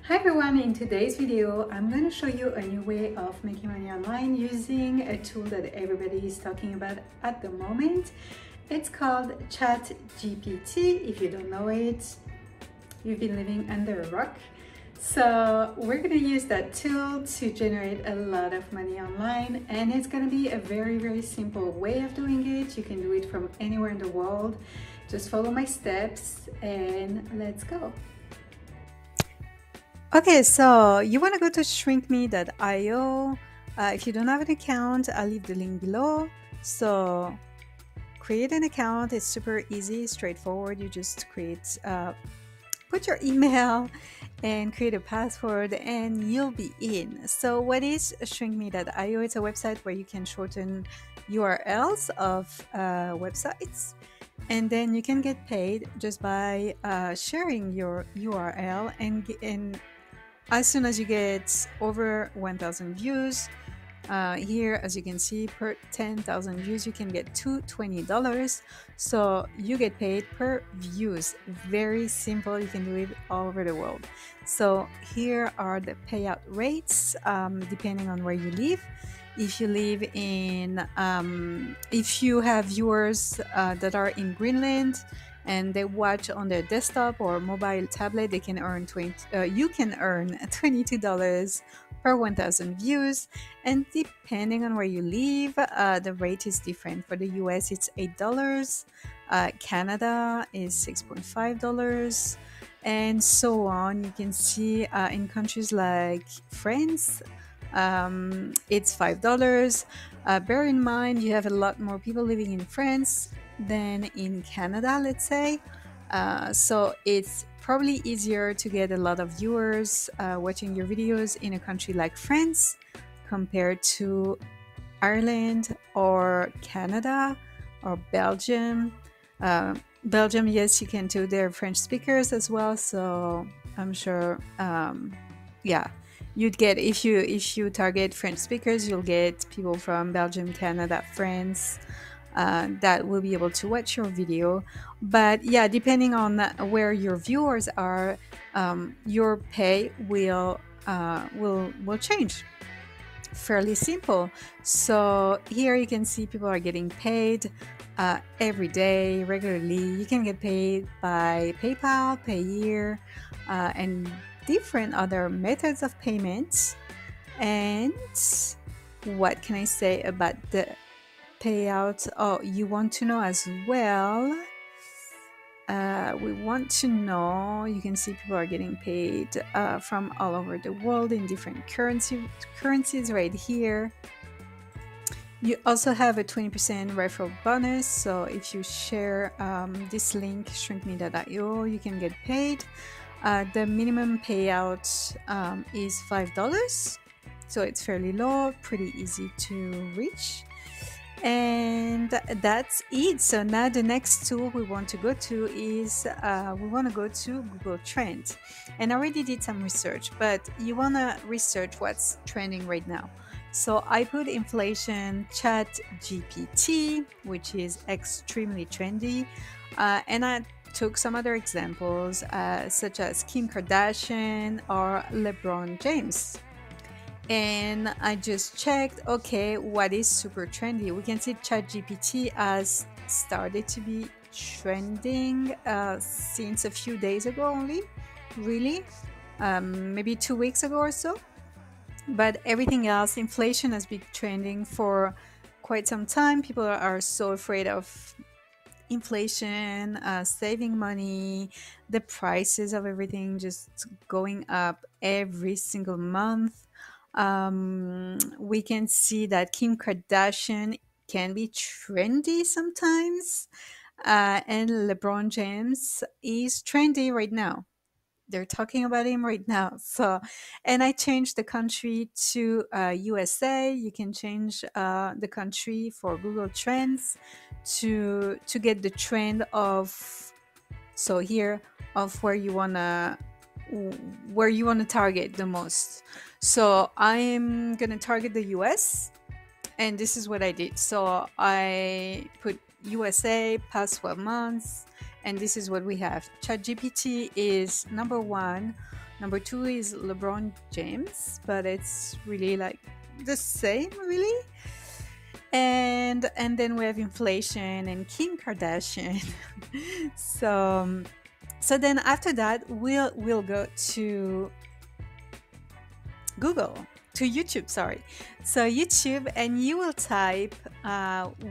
Hi everyone, in today's video I'm going to show you a new way of making money online using a tool that everybody is talking about at the moment. It's called Chat GPT. If you don't know it, you've been living under a rock. So we're going to use that tool to generate a lot of money online, and it's going to be a very simple way of doing it. You can do it from anywhere in the world. Just follow my steps and let's go. Okay, so you want to go to shrinkme.io. If you don't have an account, I'll leave the link below. So create an account. It's super easy, straightforward. You just put your email and create a password and you'll be in. So what is shrinkme.io? It's a website where you can shorten URLs of websites. And then you can get paid just by sharing your URL and as soon as you get over 1,000 views, here, as you can see, per 10,000 views, you can get $220. So you get paid per views. Very simple. You can do it all over the world. So here are the payout rates, depending on where you live. If you live in, if you have viewers that are in Greenland, and they watch on their desktop or mobile tablet, they can earn you can earn $22 per 1,000 views. And depending on where you live, the rate is different. For the US, it's $8. Canada is $6.5, and so on. You can see in countries like France, it's $5. Bear in mind, you have a lot more people living in France than in Canada, let's say. So it's probably easier to get a lot of viewers watching your videos in a country like France compared to Ireland or Canada or Belgium. Belgium, yes, you can do. They're French speakers as well, so I'm sure, yeah, you'd get, if you target French speakers, you'll get people from Belgium, Canada, France, that will be able to watch your video. But yeah, depending on where your viewers are, your pay will change. Fairly simple. So here you can see people are getting paid every day, regularly. You can get paid by PayPal, Payeer, and different other methods of payments. And what can I say about the payouts? Oh, you want to know as well. We want to know, you can see people are getting paid from all over the world in different currencies right here. You also have a 20% referral bonus. So if you share this link, shrinkme.io, you can get paid. The minimum payout is $5. So it's fairly low, pretty easy to reach. And that's it. So now the next tool we want to go to is we want to go to Google Trends. And I already did some research, but you want to research what's trending right now. So I put inflation, Chat GPT, which is extremely trendy, and I took some other examples such as Kim Kardashian or LeBron James. And I just checked, okay, what is super trendy? We can see ChatGPT has started to be trending since a few days ago only, really, maybe 2 weeks ago or so. But everything else, inflation has been trending for quite some time. People are so afraid of inflation, saving money, the prices of everything just going up every single month. We can see that Kim Kardashian can be trendy sometimes, and LeBron James is trendy right now. They're talking about him right now. So, and I changed the country to USA. You can change the country for Google Trends to get the trend of, so here, of where you wanna target the most. So I'm gonna target the US, and this is what I did. So I put USA past 12 months, and this is what we have. ChatGPT is number one. Number 2 is LeBron James, but it's really like the same, really. And then we have inflation and Kim Kardashian. so so then after that we'll go to Google, to YouTube, sorry. So YouTube, and you will type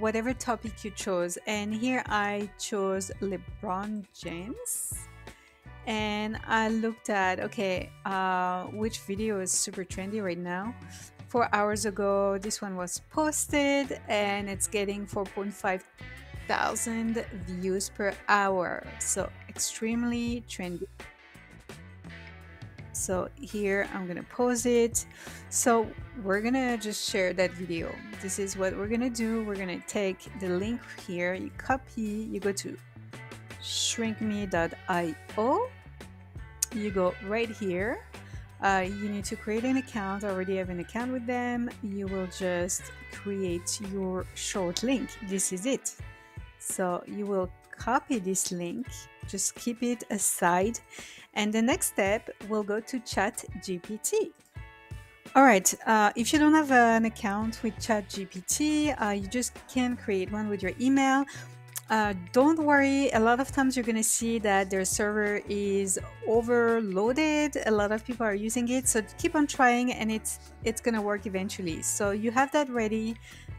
whatever topic you chose. And here I chose LeBron James. And I looked at, okay, which video is super trendy right now. 4 hours ago, this one was posted and it's getting 4.5 thousand views per hour. So extremely trendy. So here I'm gonna pause it. So we're gonna just share that video. This is what we're gonna do. We're gonna take the link here, you copy, you go to shrinkme.io, you go right here. You need to create an account. I already have an account with them. You will just create your short link. This is it. So you will copy this link, just keep it aside, and the next step will go to Chat GPT. All right, if you don't have an account with Chat GPT, you just can create one with your email. Don't worry, a lot of times you're going to see that their server is overloaded. A lot of people are using it, so keep on trying and it's going to work eventually. So you have that ready.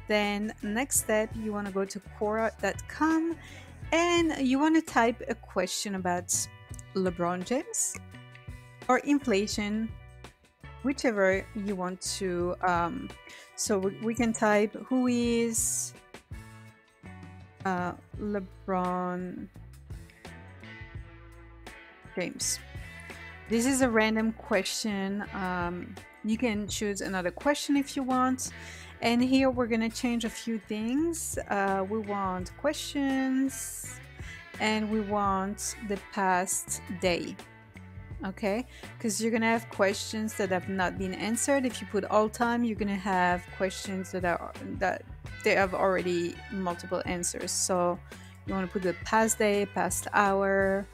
Then next step, you want to go to Quora.com and you want to type a question about LeBron James or inflation, whichever you want to. So we can type who is LeBron James. This is a random question. You can choose another question if you want. And here we're going to change a few things. We want questions and we want the past day. Okay, because you're going to have questions that have not been answered. If you put all time, you're going to have questions that they have already multiple answers. So you want to put the past day, past hour.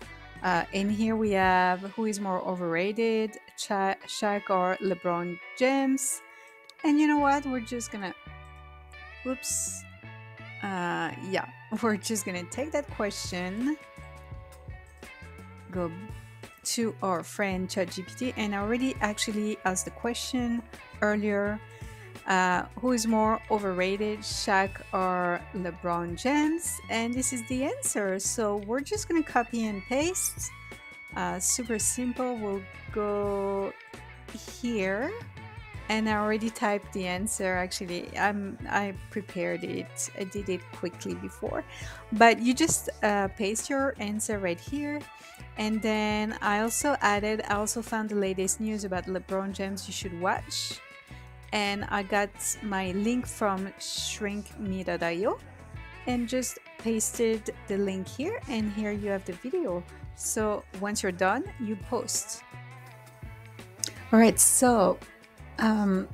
In here we have who is more overrated, Shaq or LeBron James. And you know what? We're just gonna, oops. Yeah, we're just gonna take that question, go to our friend ChatGPT, and I already actually asked the question earlier. Who is more overrated, Shaq or LeBron James? And this is the answer. So we're just gonna copy and paste. Super simple. We'll go here, and I already typed the answer. Actually, I prepared it. I did it quickly before, but you just paste your answer right here. And then I also found the latest news about LeBron James you should watch. And I got my link from shrinkme.io and just pasted the link here, and here you have the video. So once you're done, you post. All right, so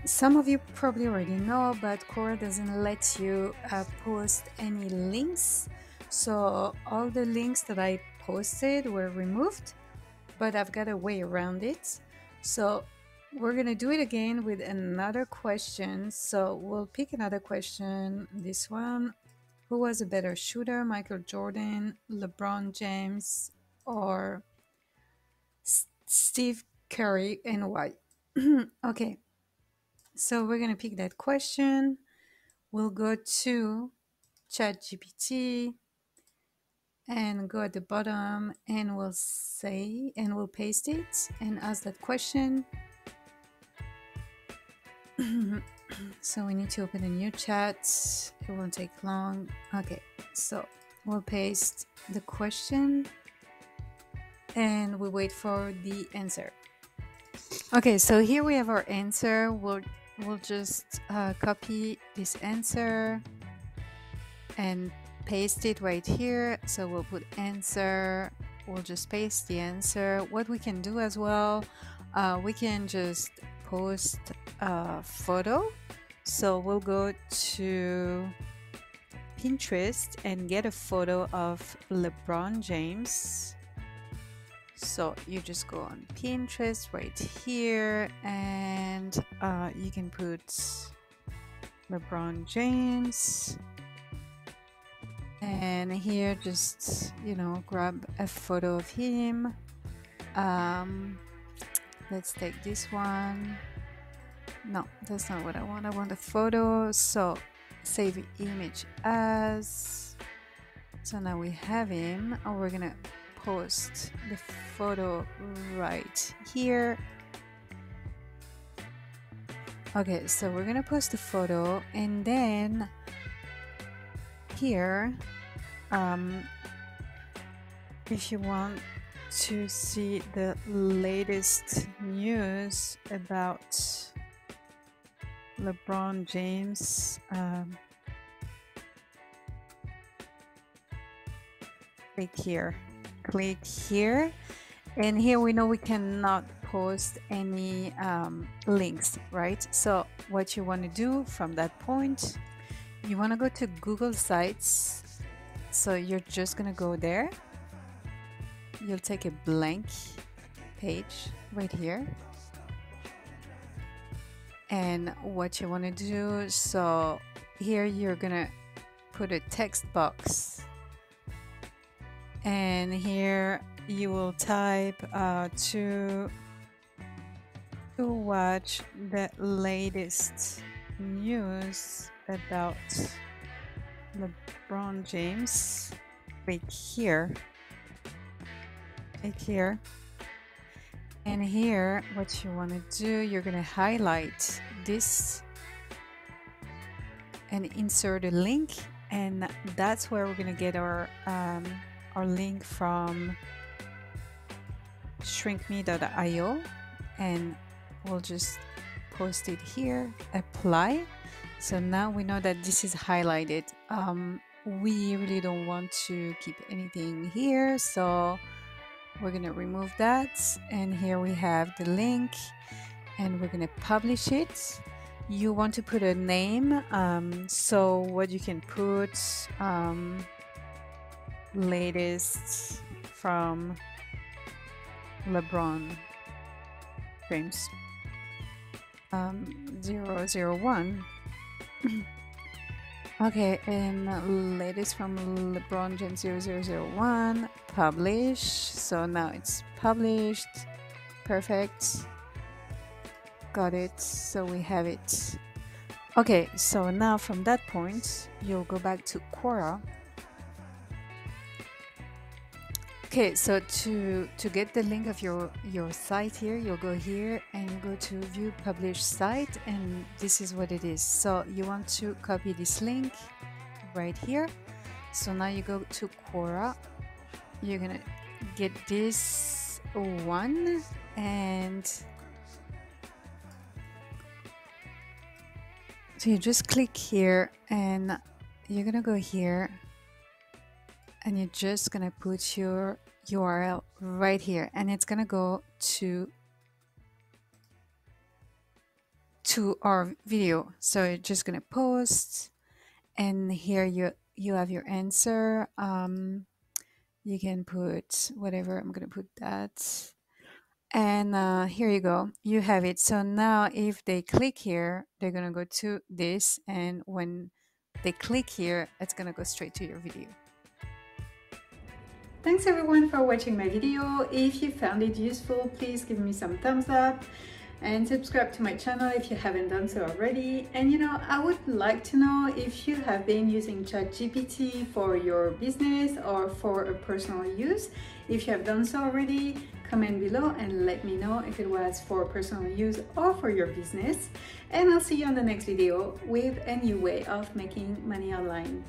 some of you probably already know, but Quora doesn't let you post any links. So all the links that I posted were removed, but I've got a way around it. So we're gonna do it again with another question. So we'll pick another question, this one. Who was a better shooter, Michael Jordan, LeBron James, or Steve Curry, and why? Okay, so we're gonna pick that question. We'll go to ChatGPT and go at the bottom, and we'll say, and we'll paste it and ask that question. So we need to open a new chat. It won't take long. Okay, so we'll paste the question and we wait for the answer. Okay, so here we have our answer. We'll just copy this answer and paste it right here. So we'll put answer. We'll just paste the answer. What we can do as well, we can just post a photo. So we'll go to Pinterest and get a photo of LeBron James. So you just go on Pinterest right here, and you can put LeBron James, and here just, you know, grab a photo of him. Let's take this one. No, that's not what I want. I want a photo. So save image as. So now we have him, and we're gonna post the photo right here. Okay, so we're gonna post the photo, and then here, if you want to see the latest news about LeBron James, click here, and here we know we cannot post any links, right? So what you want to do from that point, you want to go to Google Sites. So you're just gonna go there, you'll take a blank page right here, and what you want to do, so here you're gonna put a text box, and here you will type to watch the latest news about LeBron James right here, and here what you want to do, you're going to highlight this and insert a link, and that's where we're going to get our link from shrinkme.io, and we'll just post it here, apply. So now we know that this is highlighted. We really don't want to keep anything here, so we're gonna remove that, and here we have the link, and we're gonna publish it. You want to put a name, so what you can put, latest from LeBron James 001. Okay, and latest from LeBron James 0001, publish. So now it's published. Perfect. Got it. So we have it. Okay, so now from that point, you'll go back to Quora. Okay, so to get the link of your site here, you'll go here and you go to view published site, and this is what it is. So you want to copy this link right here. So now you go to Quora, you're gonna get this one, and so you just click here, and you're gonna go here, and you're just gonna put your URL right here, and it's gonna go to our video. So you're just gonna post, and here you have your answer. You can put whatever. I'm gonna put that, and here you go, you have it. So now if they click here, they're gonna go to this, and when they click here, it's gonna go straight to your video. Thanks everyone for watching my video. If you found it useful, please give me some thumbs up and subscribe to my channel if you haven't done so already. And you know, I would like to know if you have been using ChatGPT for your business or for a personal use. If you have done so already, comment below and let me know if it was for personal use or for your business. And I'll see you on the next video with a new way of making money online.